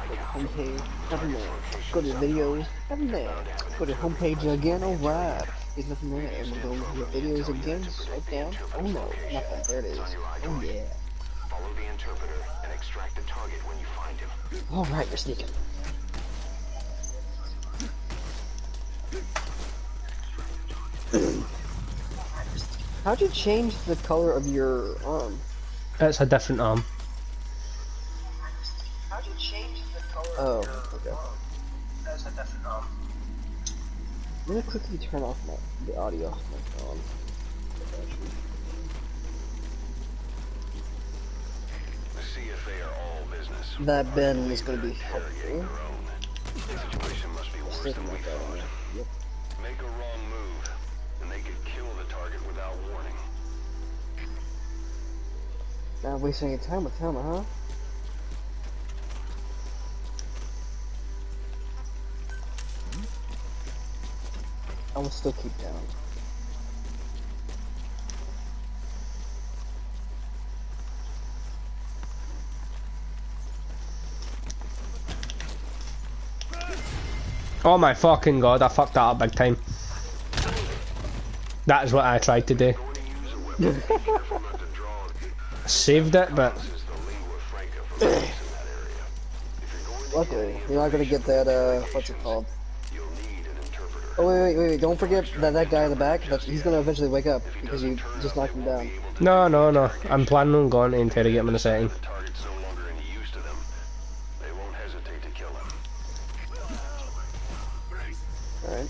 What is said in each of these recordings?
Go to homepage, nothing there. Go to videos, nothing there. Go to homepage again, alright. There's nothing there, and we'll go to your videos again, swipe down. Oh no, nothing, there it is. Oh yeah. Follow the interpreter and extract the target when you find him. Alright, you're sneaking. How'd you change the color of your arm? It's a different arm. How'd you change the color? Oh, okay. It's a different arm. I'm gonna quickly turn off the audio off my phone. The CFA are all business. That Ben is gonna be helpful. The situation must be worse than we thought. Yep. Make a wrong move, and they could kill the target without warning. Not wasting any time with him, huh? I will still keep down. Oh my fucking god, I fucked that up big time. That is what I tried to do. I saved it, but... Luckily, you're not gonna get that, what's it called? Oh wait, don't forget that guy in the back, he's gonna eventually wake up, because you just knocked him down. No. I'm planning on going to interrogate him in a second. Alright.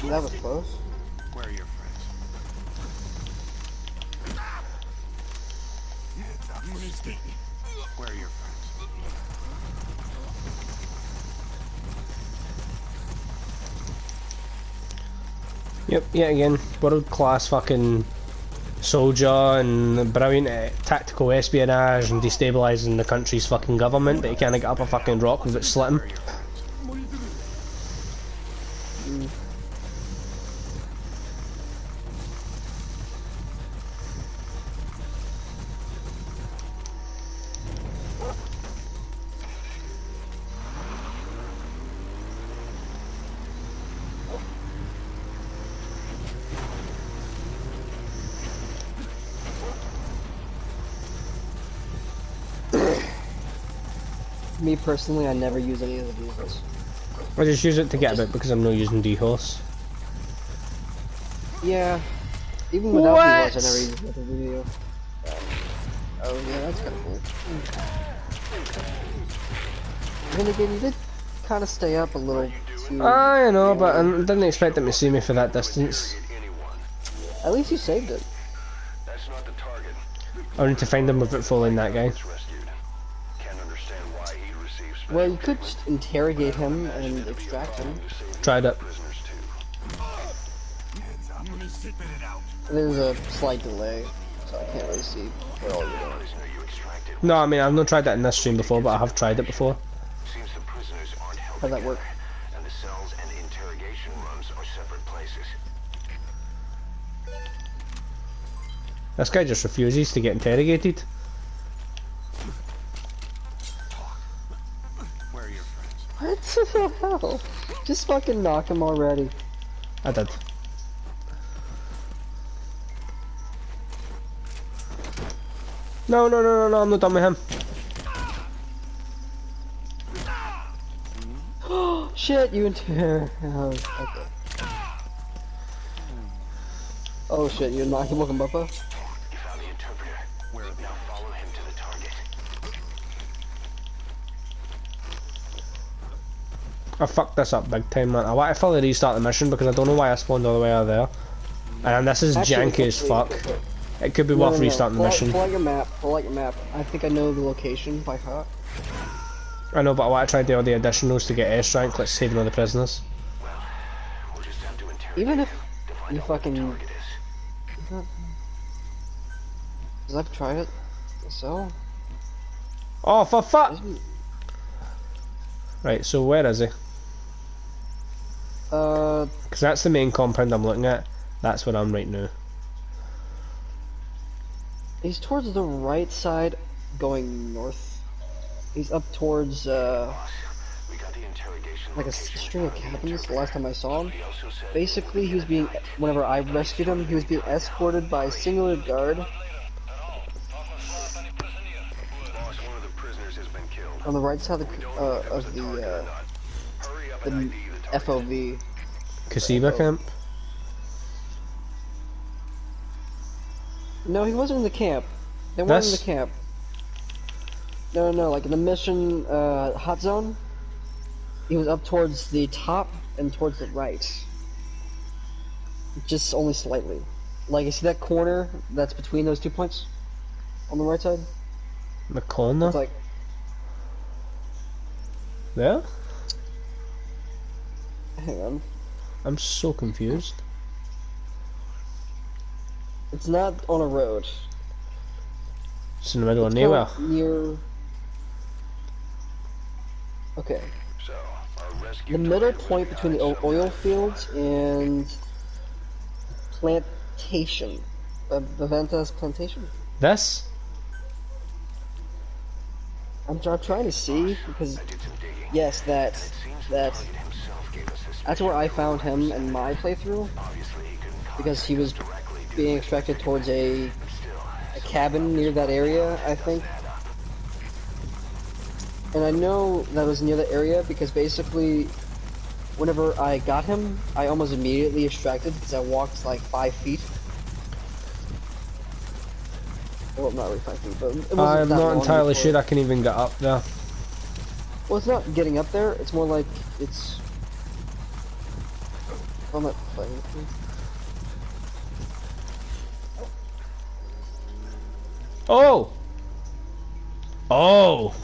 That was close. Where are your friends? Where are your friends? Yep, yet again, world class fucking soldier and brilliant tactical espionage and destabilising the country's fucking government, but he can't get up a fucking rock without slitting. Me personally, I never use any of the vehicles. I just use it to get a bit because I'm not using D-Horse. Yeah, even without D-Horse, I never use it with a video. Oh yeah, that's kind of cool. Then again, you did kind of stay up a little too... I know, but I didn't expect them to see me for that distance. At least you saved it. I need to find him without following that guy. Well, you could just interrogate him and extract him. Tried it. There's a slight delay, so I can't really see what all you're doing. No, I mean, I've not tried that in this stream before, but I have tried it before. How'd that work? And the cells and interrogation rooms are separate places. This guy just refuses to get interrogated. Where are your friends? What the hell? Just fucking knock him already. I did. No, I'm not done with him. Shit, you inter... Oh, okay. Oh shit, you knocked him looking Bubba? You found the interpreter. Where now follow him to the target. I fucked this up big time, man. I want to fully restart the mission because I don't know why I spawned all the way out there. And this is janky as fuck. It could be worth restarting the mission. Pull out your map, I think I know the location by heart. I know, but I want to try to do all the additionals to get S rank. Let's save all the prisoners. We'll just have to interrogate Even if him to find you out what the fucking... target is. Because I've tried it, so... Oh, for fuck! Isn't... Right, so where is he? Because that's the main compound I'm looking at. That's where I'm right now. He's towards the right side, going north. He's up towards, Boss, we got the interrogation like a location string of on the cabins the internet. last time I saw him. He also said Basically, he was had being, night. whenever I rescued him, he was being escorted by a singular guard Boss, one of the prisoners has been killed. on the right side We don't know if it was the target or not. Hurry up and the ID the target. FOV. Kasiba camp? No, he wasn't in the camp. They weren't in the This? camp. No, like in the mission, hot zone, he was up towards the top and towards the right. Just only slightly. Like, you see that corner that's between those 2 points? On the right side? The corner? It's like, There? hang on. I'm so confused. It's not on a road. It's in the middle of It's nowhere. kind of near... Okay. So, our rescue The middle target was point between the behind some oil kind of fields and plantation. Viventas plantation? This? I'm trying to see, because, I did some digging. yes, It seems the that target himself gave us this that's where I found him in my playthrough, Obviously, he couldn't because he was directly do being it. extracted towards a Still, cabin near that area, I think. And I know that was near the area because basically, whenever I got him, I almost immediately extracted because I walked like 5 feet. Well, not really 5 feet, but it wasn't I'm that not long entirely before- sure I can even get up there. Well, it's not getting up there. It's more like it's. I'm not playing. Oh! Oh!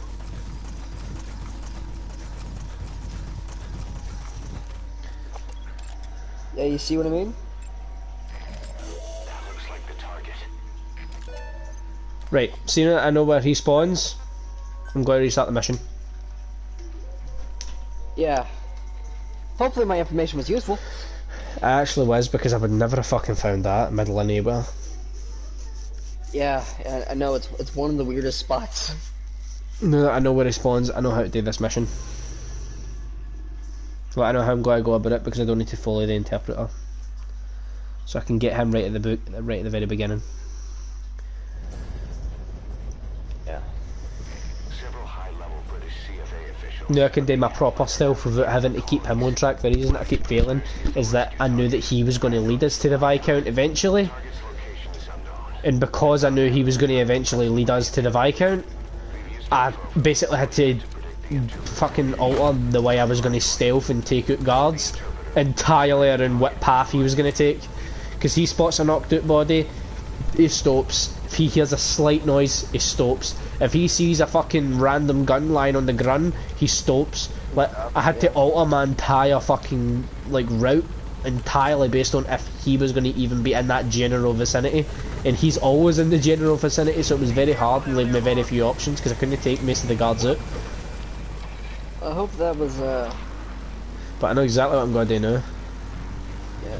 Yeah, you see what I mean? that looks like the target. Right, seeing that I know where he spawns, I'm going to restart the mission. Yeah. Hopefully my information was useful. It actually was, because I would never have fucking found that middle of nowhere. Yeah, I know it's one of the weirdest spots. Now that I know where he spawns, I know how to do this mission. Well, I know how I'm going to go about it because I don't need to follow the interpreter. So I can get him right at the book, right at the very beginning. Yeah. Several high-level British CFA officials. Now I can do my proper stealth without having to keep him on track. The reason I keep failing is that I knew that he was going to lead us to the Viscount eventually. Target's location is unknown. And because I knew he was going to eventually lead us to the Viscount, I basically had to fucking alter the way I was going to stealth and take out guards entirely around what path he was going to take. Because he spots a knocked out body, he stops. If he hears a slight noise, he stops. If he sees a fucking random gun lying on the ground, he stops. Like, I had to alter my entire fucking like route entirely based on if he was going to even be in that general vicinity, and he's always in the general vicinity, so it was very hard and leaving me very few options because I couldn't take most of the guards out. I hope that was But I know exactly what I'm going to do now. yeah.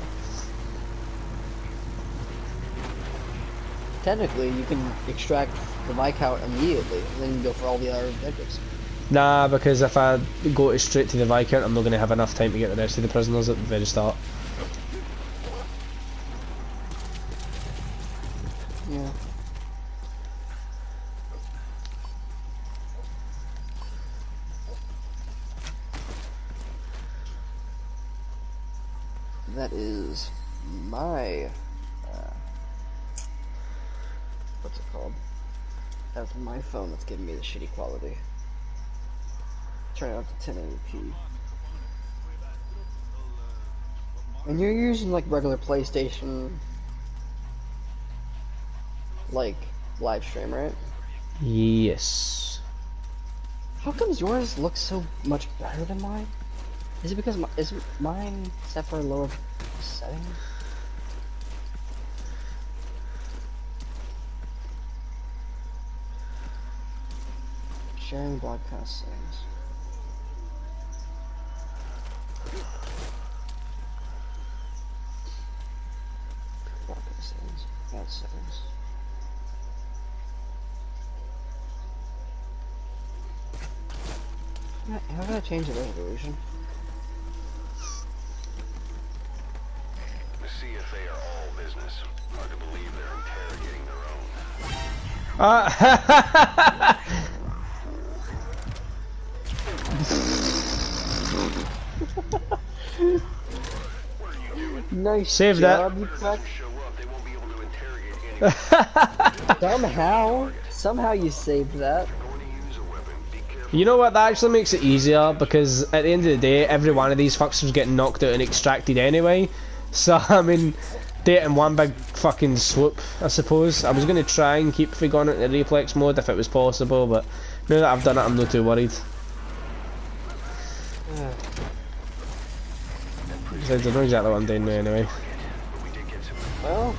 Technically, you can extract the Viscount immediately, and then you go for all the other objectives. Nah, because if I go straight to the Viscount, I'm not going to have enough time to get the rest of the prisoners at the very start. Yeah. That is my what's it called? That's my phone that's giving me the shitty quality. Turn it up to 1080p. And you're using like regular PlayStation like live stream, right? Yes. How comes yours looks so much better than mine? Is it because is mine set for a lower setting? Sharing broadcast settings. Broadcast settings. Add settings. How can I change the resolution? The CFA are all business. Hard to believe they're interrogating their own. Nice Save job, that. you fuck. Show up, they won't be able to interrogate anyone. Somehow you saved that. Going to use a weapon. Be careful. You know what, that actually makes it easier, because at the end of the day, every one of these fucks was getting knocked out and extracted anyway. So, I mean, do it in one big fucking swoop, I suppose. I was going to try and keep going into reflex mode if it was possible, but now that I've done it, I'm not too worried. Besides, I know exactly what I'm doing now anyway. Well.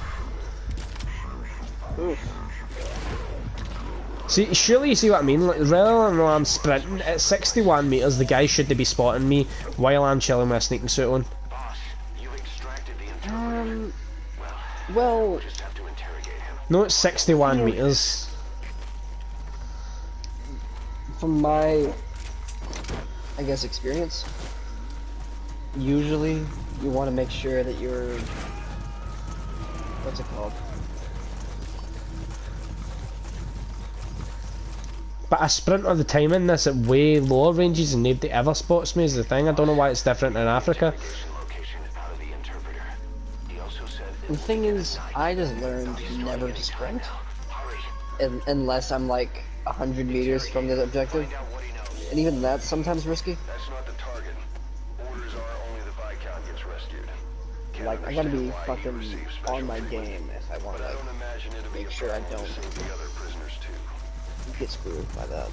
Oof. See, surely you see what I mean? Like, rather than I'm sprinting at 61 metres, the guy should be spotting me while I'm chilling with a sneaking suit on. Well, No, it's 61 metres. from my, I guess, experience, usually you want to make sure that you're, what's it called? But I sprint all the time in this at way lower ranges and nobody ever spots me is the thing. I don't know why it's different in Africa. The thing is, I just learned never to sprint, unless I'm like 100 meters from the objective, and even that's sometimes risky. That's not the target. Orders are only the Viscount gets rescued. Like, I gotta be fucking on my game if I want to, like, make sure I don't The other prisoners too. get screwed by that.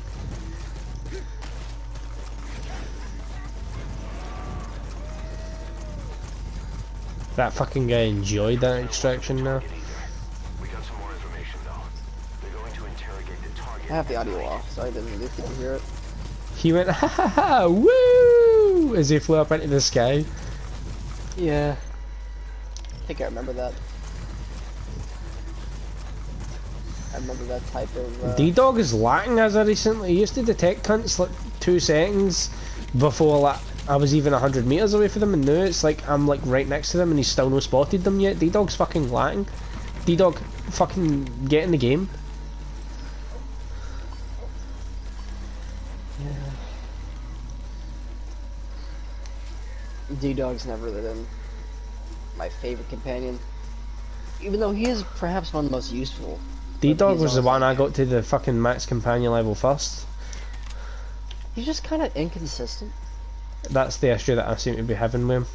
That fucking guy enjoyed that extraction now. We got some more information though. They're going to interrogate the target. I have the audio off, so I didn't really get to hear it. He went, ha ha ha, woo! As he flew up into the sky. Yeah. I think I remember that. I remember that type of, D-Dog is lacking as of recently. He used to detect cunts like 2 seconds before like, I was even 100 metres away from them, and now it's like I'm like right next to them and he's still not spotted them yet. D-Dog's fucking lacking. D-Dog, fucking get in the game. yeah. D-Dog's never been my favorite companion. Even though he is perhaps one of the most useful. D-Dog was the one I got to the fucking max companion level first. He's just kind of inconsistent. That's the issue that I seem to be having with him.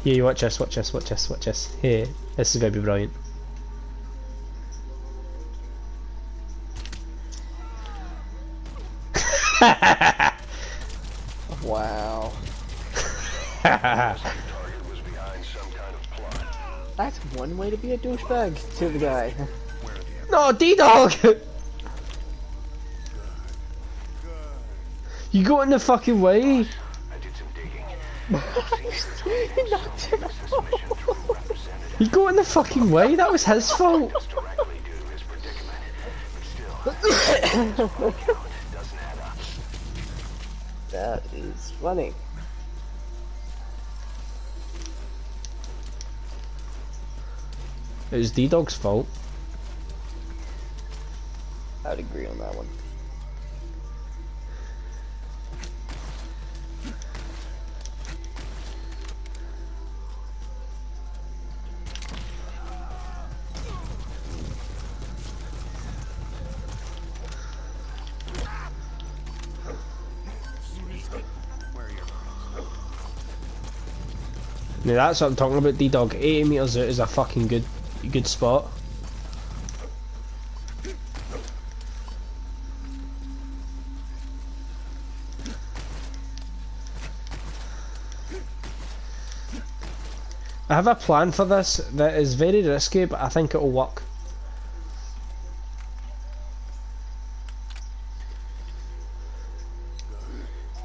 Yeah, you watch this, watch this, watch this, watch this. Hey, this is going to be brilliant. Wow. That's one way to be a douchebag to the guy. No, D-Dog! You got in the fucking way! He knocked him out. You got in the fucking way, that was his fault! That is funny. It was D-Dog's fault. I'd agree on that one. Now that's what I'm talking about, D-Dog. 80 metres out is a fucking good spot. I have a plan for this that is very risky, but I think it'll work.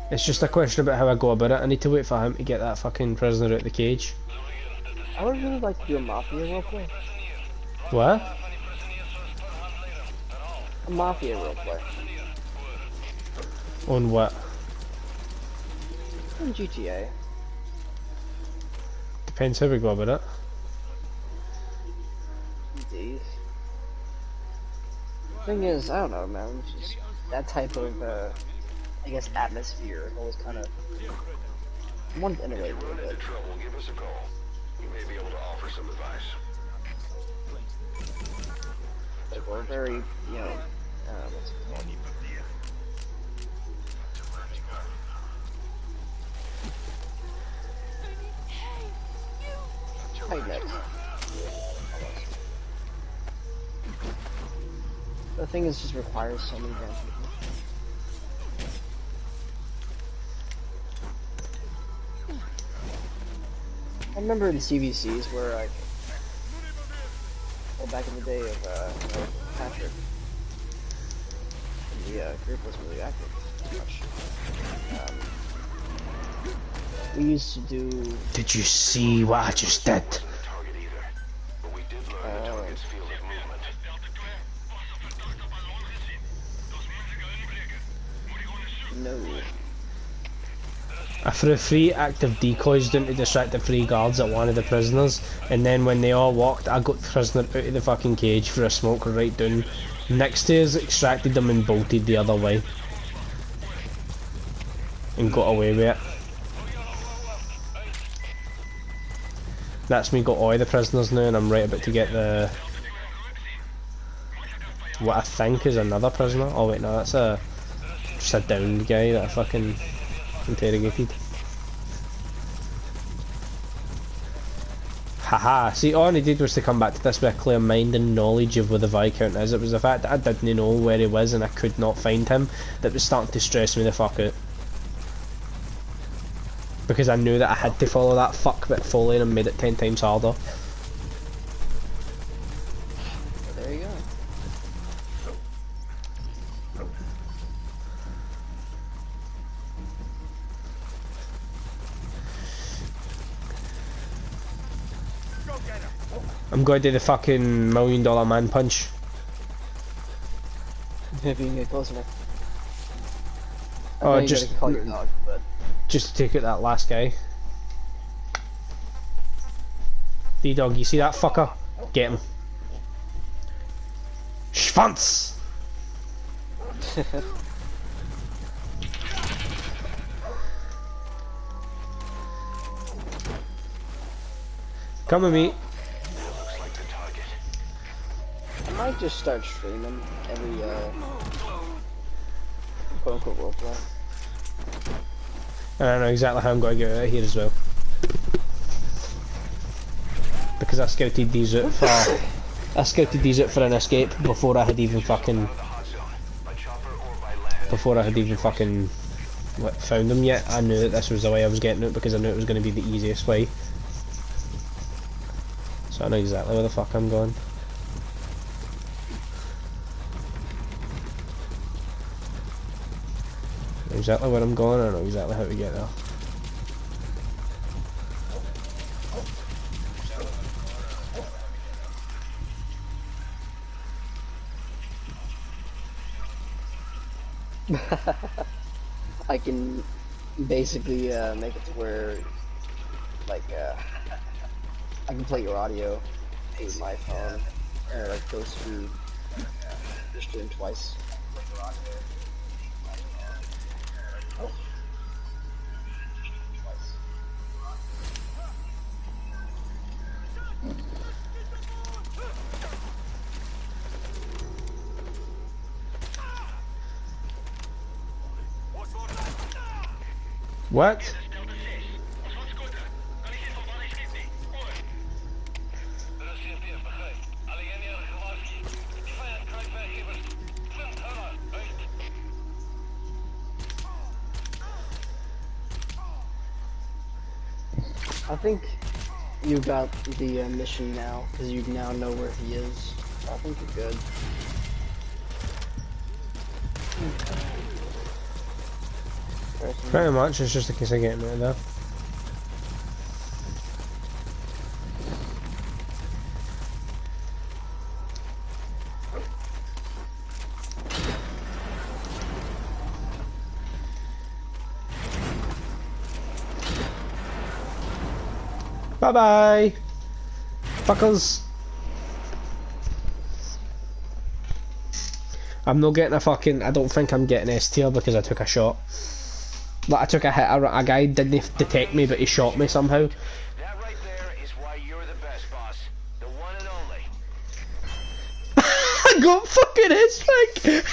It's just a question about how I go about it. I need to wait for him to get that fucking prisoner out of the cage. I would really like to do a mafia roleplay. What? A mafia roleplay. On what? In GTA. Depends how we go about it. Indeed. Thing is, I don't know, man. It's just that type of, I guess, atmosphere always kind of. I wanted to iterate a little bit. Trouble, give us a call. You may be able to offer some advice. Like, we're very, you know, what's it called? Tight net. The thing is, just requires so many damn people. I remember in CVCs where well, back in the day of you know, Patrick, the group was really active. Much. We used to do. Did you see what I just did? No. I threw 3 active decoys down to distract the 3 guards at one of the prisoners, and then when they all walked, I got the prisoner out of the fucking cage for a smoke right down next to us, extracted them and bolted the other way. And got away with it. That's me got all the prisoners now, and I'm right about to get the... what I think is another prisoner. Oh wait, no, that's just a downed guy that I fucking interrogated. Haha, see, all I needed was to come back to this with a clear mind and knowledge of where the Viscount is. It was the fact that I didn't know where he was and I could not find him that was starting to stress me the fuck out. Because I knew that I had to follow that fuck bit fully and made it 10 times harder. There you go. I'm going to do the fucking $1 million man punch. If you can get close enough. Oh, you just gotta call your dog, but just to take out that last guy. D-Dog, you see that fucker? Get him. Schwanz! Come with me. I might just start streaming every quote-unquote roleplay. And I know exactly how I'm going to get out of here as well. Because I scouted these out for an escape before I had even fucking found them yet. I knew that this was the way I was getting out because I knew it was going to be the easiest way. So I know exactly where the fuck I'm going. I know exactly where I'm going, I know exactly how to get there. I can basically make it to where, like, I can play your audio through my phone, and it goes through the stream twice. What? I think You got the mission now, because you now know where he is. I think you're good. Pretty much, it's just a case of getting out of there. Bye bye, fuckers. I'm not getting a fucking. I don't think I'm getting S tier because I took a shot. Like I took a hit. A guy didn't detect me, but he shot me somehow. That right there is why you're the best, boss. The one and only. I got fucking S rank.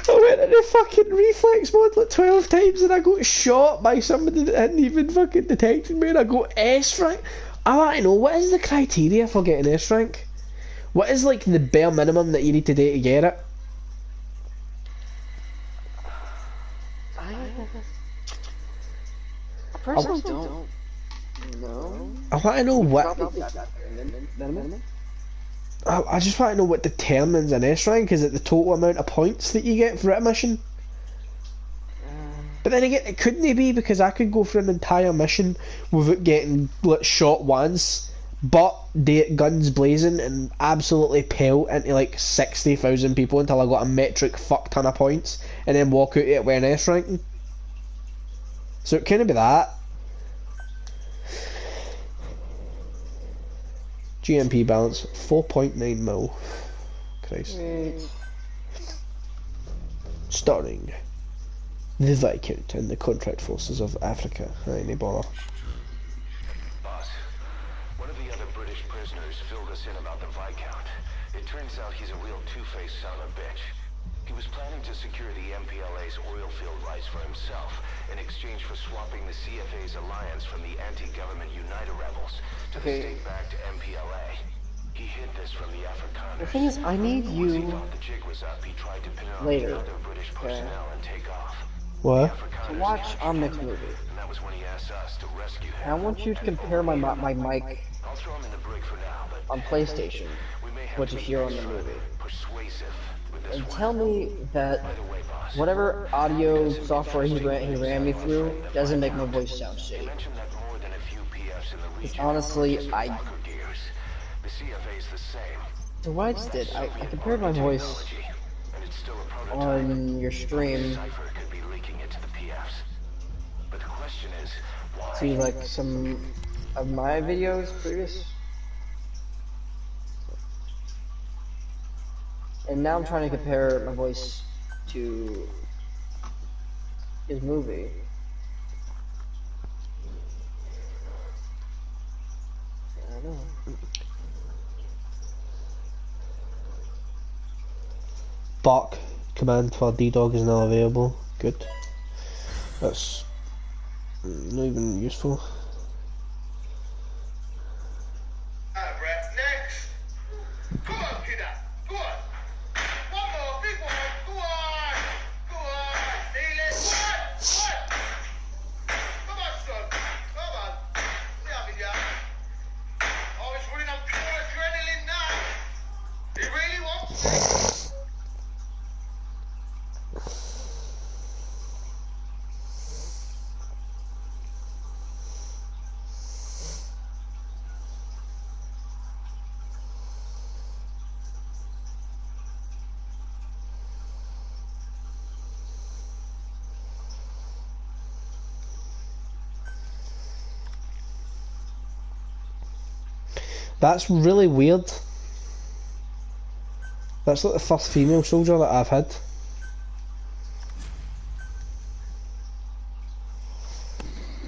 I went in a fucking reflex mode like 12 times and I got shot by somebody that hadn't even fucking detected me and I got S rank. I want to know, what is the criteria for getting S rank? What is like the bare minimum that you need to do to get it? I personally don't know. I want to know what... I just want to know what determines an S rank. Is it the total amount of points that you get for a mission? But then again, it couldn't be, because I could go for an entire mission without getting shot once, but guns blazing and absolutely pelt into like 60,000 people until I got a metric fuck ton of points, and then walk out of it with an S ranking. So it couldn't be that. GMP balance 4.9 mil. Christ. Starting the Viscount and the Contract Forces of Africa. Ain't no bother. Boss, one of the other British prisoners filled us in about the Viscount. It turns out he's a real two-faced son of a bitch. He was planning to secure the MPLA's oil field rights for himself in exchange for swapping the CFA's alliance from the anti-government United rebels to the state-backed MPLA. He hid this from the Afrikaners. The thing is, I need Once he you thought the jig was up, he tried to pin it on later. the other British personnel and take off. What? To watch our next movie. And that was when he asked us to rescue him. And I want you to compare my mic I'll throw him in the brig for now, but on PlayStation, we may have what to you be hear on the extra movie, persuasive with this and one. tell me that By the way, boss, whatever audio software he ran me through doesn't make my voice sound you shitty. mentioned that more than a few PFs in the region Honestly, are walker gears. The CFA's the same. So what I just did, I compared my voice And it's still a prototype. on your stream Cypher could be leaking it to the PFs. But the question is, why? to like some of my videos previous. And now I'm trying to compare my voice to his movie. I don't know. Bark command for D-Dog is now available. Good. That's not even useful. Next. Come on, kiddo. Go on. One more, big one. Go on. Go on. Feel it. Go on. Go on. Come on, son. Come on. See how we are. Oh, he's running on pure adrenaline now. He really wants it. That's really weird. That's like the first female soldier that I've had.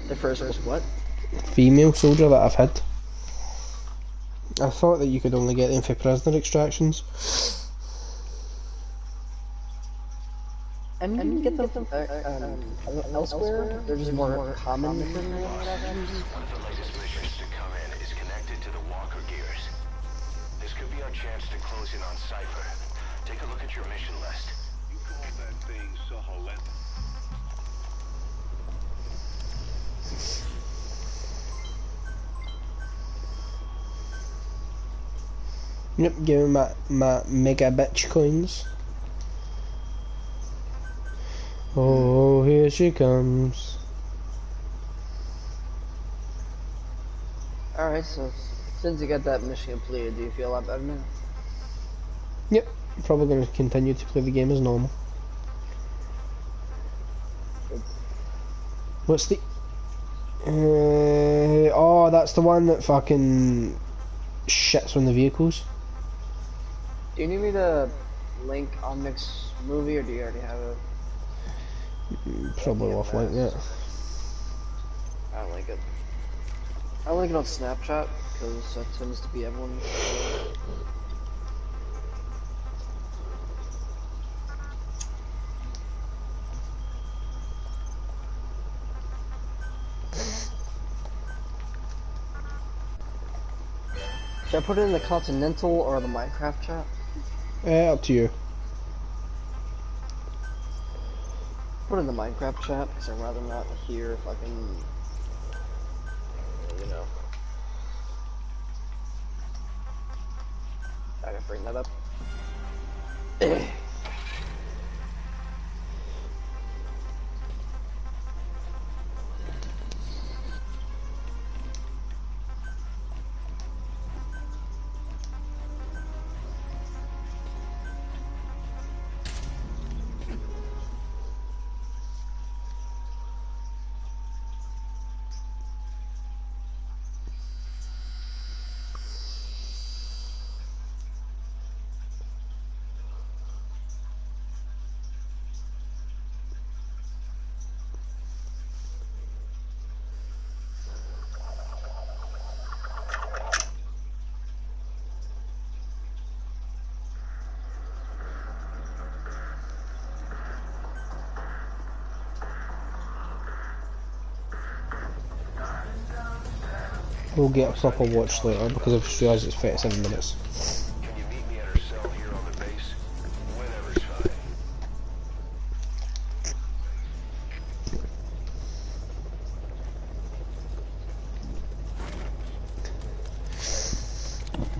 The first was what? Female soldier that I've had. I thought that you could only get them for prisoner extractions. I mean, you can get them elsewhere. They're just more common than One of the latest missions to come in is connected to the walker gears. This could be our chance to close in on Cypher. Take a look at your mission list. You call that thing Soholet? Yep, give me my mega bitch coins. Oh, here she comes. Alright, so since you got that mission completed, do you feel a lot better now? Yep, probably going to continue to play the game as normal. Good. What's the... oh, that's the one that fucking shits on the vehicles. Do you need me to link Omnic's movie, or do you already have it? Probably off like that. I don't like it. I like it on Snapchat, because that tends to be everyone's. Should I put it in the Continental or the Minecraft chat? Up to you. Put it in the Minecraft chat, because I'd rather not hear fucking, you know. I gotta bring that up. We'll get a proper watch later because I've just realised it's 37 minutes. Can you meet me at her cell here on the base? Whenever's fine.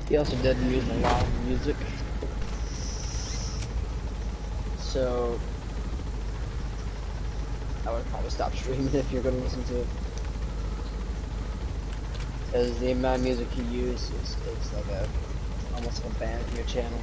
He also did use a lot of music. So I would probably stop streaming if you're gonna listen to it. Because the amount of music you use is like almost like a ban from your channel.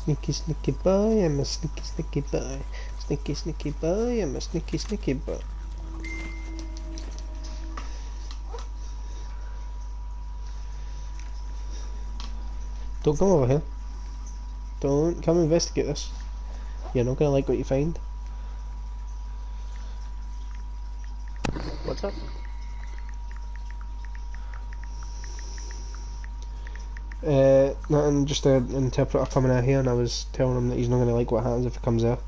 Sneaky, sneaky boy, I'm a sneaky, sneaky boy. Sneaky, sneaky boy, I'm a sneaky, sneaky boy. Don't come over here. Don't come investigate this. You're not gonna like what you find. What's up? Nothing, just an interpreter coming out here, and I was telling him that he's not gonna like what happens if he comes out.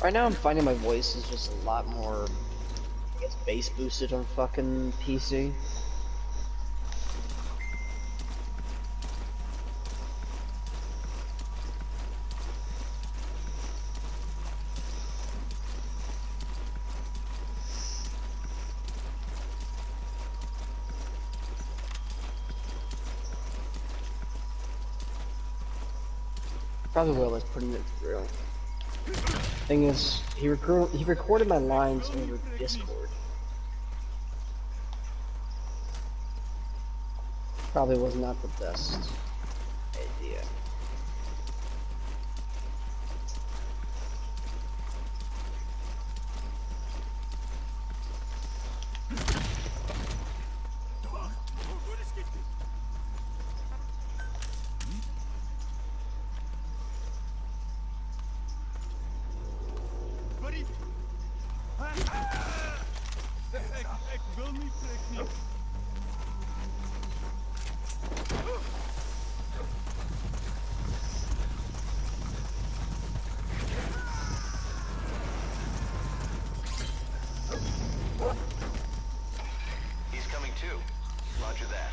Right now I'm finding my voice is just a lot more, I guess, bass boosted on fucking PC. Probably will, that's putting it through. Thing is, he recorded my lines over Discord. Probably was not the best idea. Ik wil niet, trek niet. He's coming too. Roger that.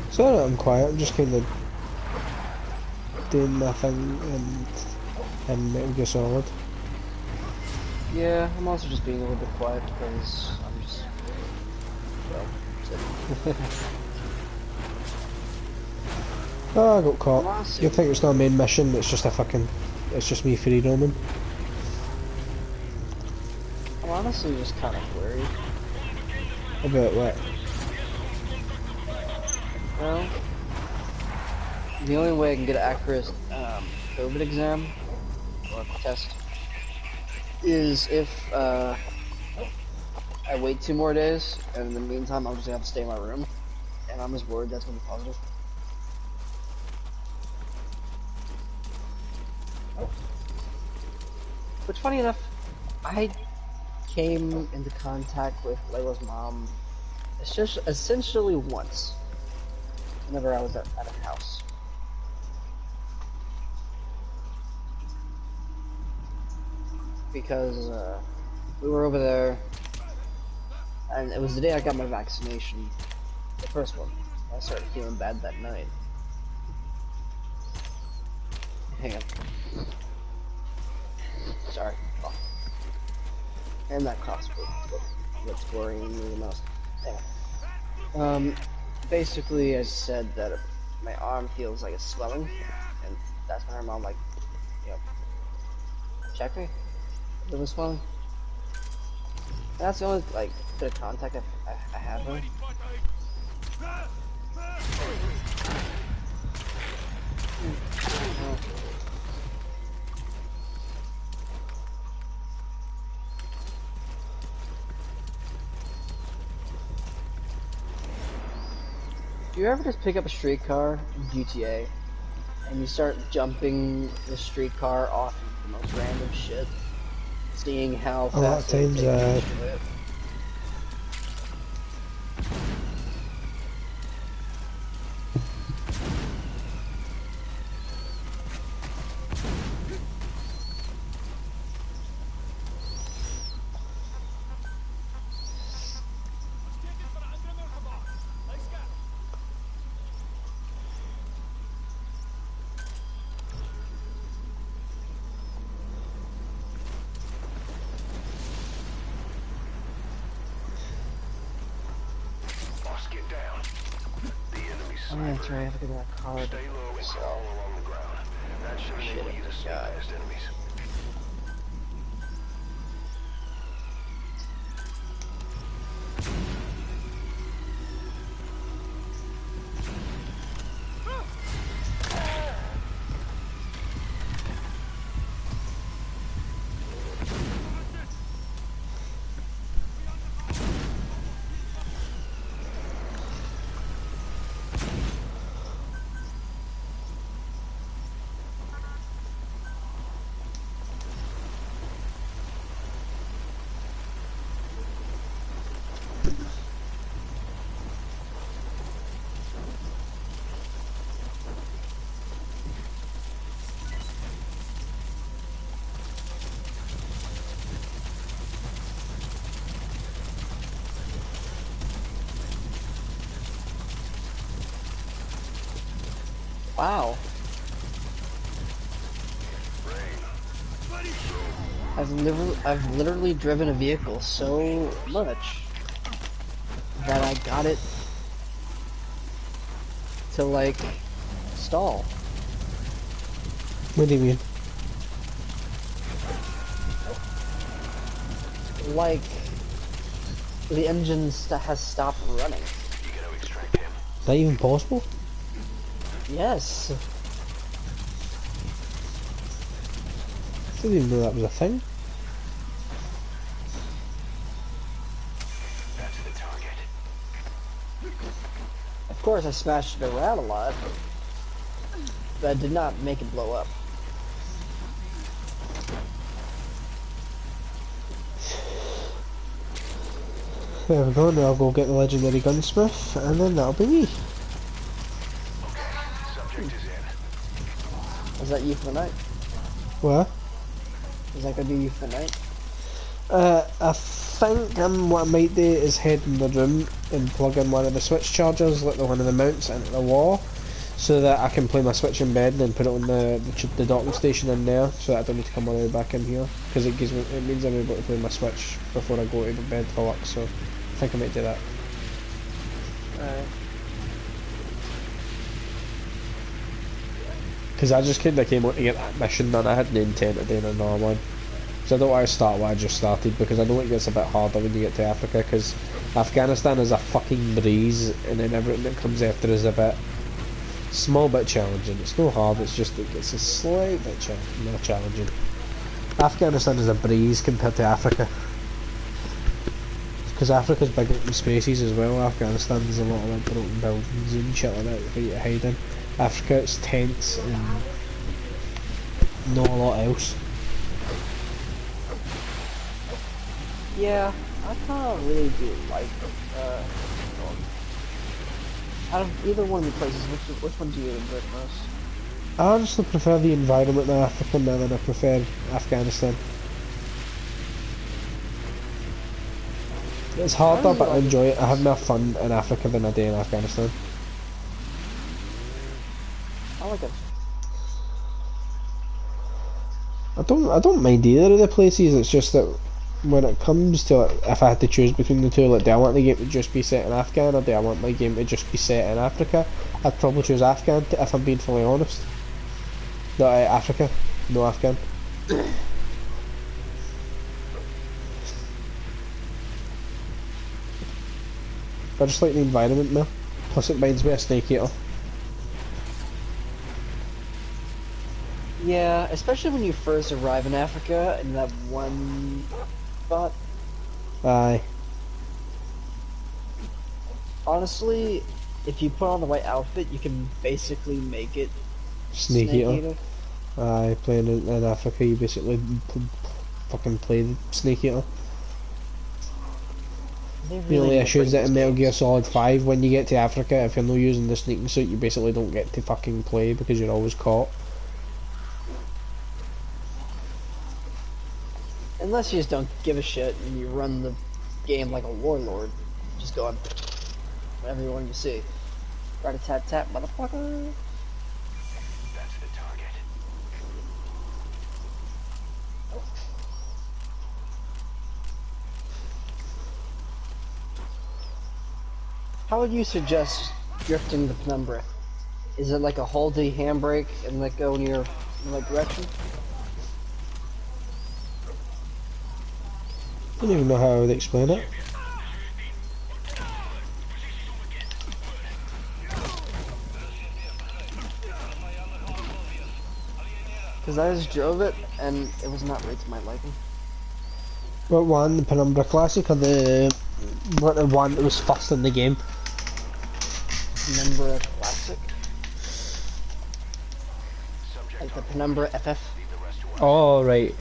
So I'm quiet, I'm just kind of doing my thing and Metal Gear Solid. Yeah, I'm also just being a little bit quiet because I'm just, well, sitting. Oh, I got caught. Honestly, You think it's not a main mission, it's just a fucking, it's just me free roaming. I'm honestly just kind of worried. About what? Well, the only way I can get an accurate COVID exam or test is if I wait 2 more days, and in the meantime I'm just gonna have to stay in my room, and I'm just worried that's gonna be positive. Which, funny enough, I came into contact with Layla's mom essentially once, whenever I was at a house. Because we were over there, and it was the day I got my vaccination, the first one. I started feeling bad that night. Hang on. Sorry. Oh. And that cost what's worrying me the most. Hang on. Basically I said that my arm feels like it's swelling, and that's when her mom, like, you know, checked me. It was swelling. And that's the only, like, bit of contact I have her. Do you ever just pick up a streetcar in GTA and you start jumping the streetcar off of the most random shit? seeing how a lot of fast it would times, take me to do it. Boss, get down. The enemy's Oh yeah, that's right, I have to get that card. Stay low and So, crawl along the ground. That should shit, enable you to sneak God. past enemies. Wow. I've literally driven a vehicle so much that I got it to like stall. What do you mean? Like the engine has stopped running. You gotta extract him. Is that even possible? Yes. I didn't even know that was a thing. That's the target. Of course, I smashed it around a lot, but I did not make it blow up. There we go, now I'll go get the legendary gunsmith, and then that'll be me. Subject is in. Is that you for the night? What? Is that gonna be you for the night? I think what I might do is head in the room and plug in one of the switch chargers, like one of the mounts into the wall, so that I can play my Switch in bed and then put it on the docking station in there, so that I don't need to come all the way back in here, because it means I'm able to play my Switch before I go to bed for work. So I think I might do that. Alright. Because I just kinda came out to get that mission done. I had no intent of doing another one. So I don't want to start what I just started, because I know it gets a bit harder when you get to Africa, because Afghanistan is a fucking breeze, and then everything that comes after is a bit small bit challenging. It's no hard, it's just it gets a slight bit more challenging. Afghanistan is a breeze compared to Africa. Because Africa's big open spaces as well. Afghanistan's a lot of like broken buildings and shit like that for you to hide in. Africa, it's tents and not a lot else. Yeah, I kinda really do like out of either one of the places, which one do you enjoy the most? I honestly prefer the environment in Africa more than I prefer Afghanistan. It's harder, but I enjoy it. I have more fun in Africa than I do in Afghanistan. I like it. I don't mind either of the places. It's just that when it comes to like, if I had to choose between the two, like, do I want the game to just be set in Afghan, or do I want my game to just be set in Africa? I'd probably choose Afghan if I'm being fully honest. No, Africa, no Afghan. I just like the environment now. Plus it reminds me of Snake Eater. Yeah, especially when you first arrive in Africa in that one spot. Aye. Honestly, if you put on the right outfit, you can basically make it Snake Eater. Aye, playing in Africa, you basically fucking play the Snake Eater. They The really only need to issue is bring that in these Metal Gear games. Solid 5, when you get to Africa, if you're not using the sneaking suit, you basically don't get to fucking play because you're always caught. Unless you just don't give a shit and you run the game like a warlord. Just go on whatever you want to see. Rat-a-tat-tat, motherfucker. That's the target. How would you suggest drifting the penumbra? Is it like a hold the handbrake and let go in your right direction? I don't even know how I would explain it. Because I just drove it and it was not right to my liking. What one, the Penumbra Classic, or the one that was first in the game? Penumbra Classic? Like the Penumbra FF? Oh, right.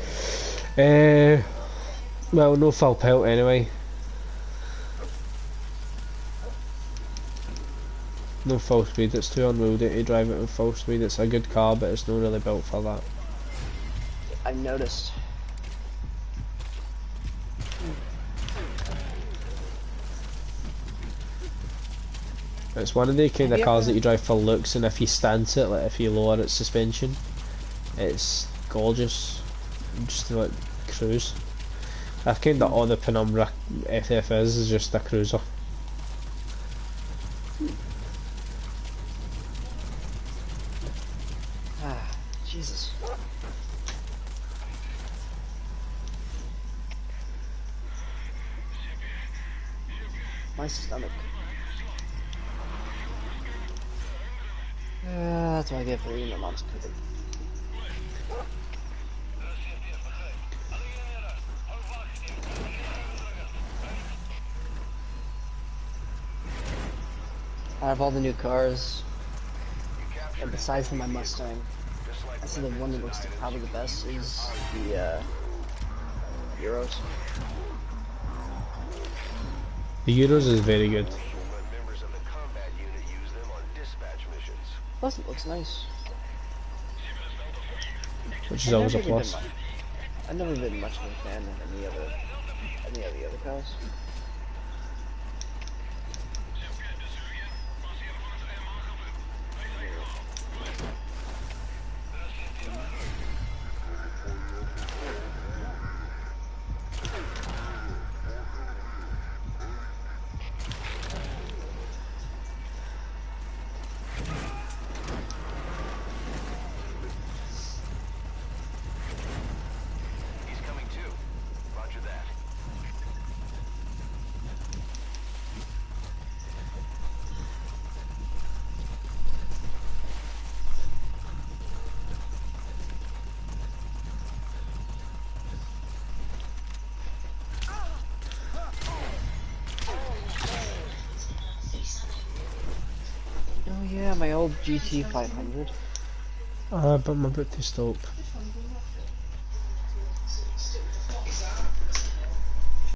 Well, no full pelt anyway. No full speed, it's too unwieldy to drive it with full speed. It's a good car, but it's not really built for that. I've noticed. It's one of the kind of cars that you drive for looks, and if you stance it, like if you lower its suspension, it's gorgeous. Just to like cruise. That's kind of all the Penumbra FF is just a cruiser. Ah, Jesus. My stomach. That's what I get for eating my mom's cooking. Out of all the new cars, and besides my Mustang, I see the one that looks probably the best is the Euros. The Euros is very good. Members of the combat unit use them on dispatch missions. Plus, it looks nice. Which is always a plus. I've never been much of a fan of any of the other cars. He's coming too. Roger that. Oh yeah, my old GT 500. But I'm about to stop.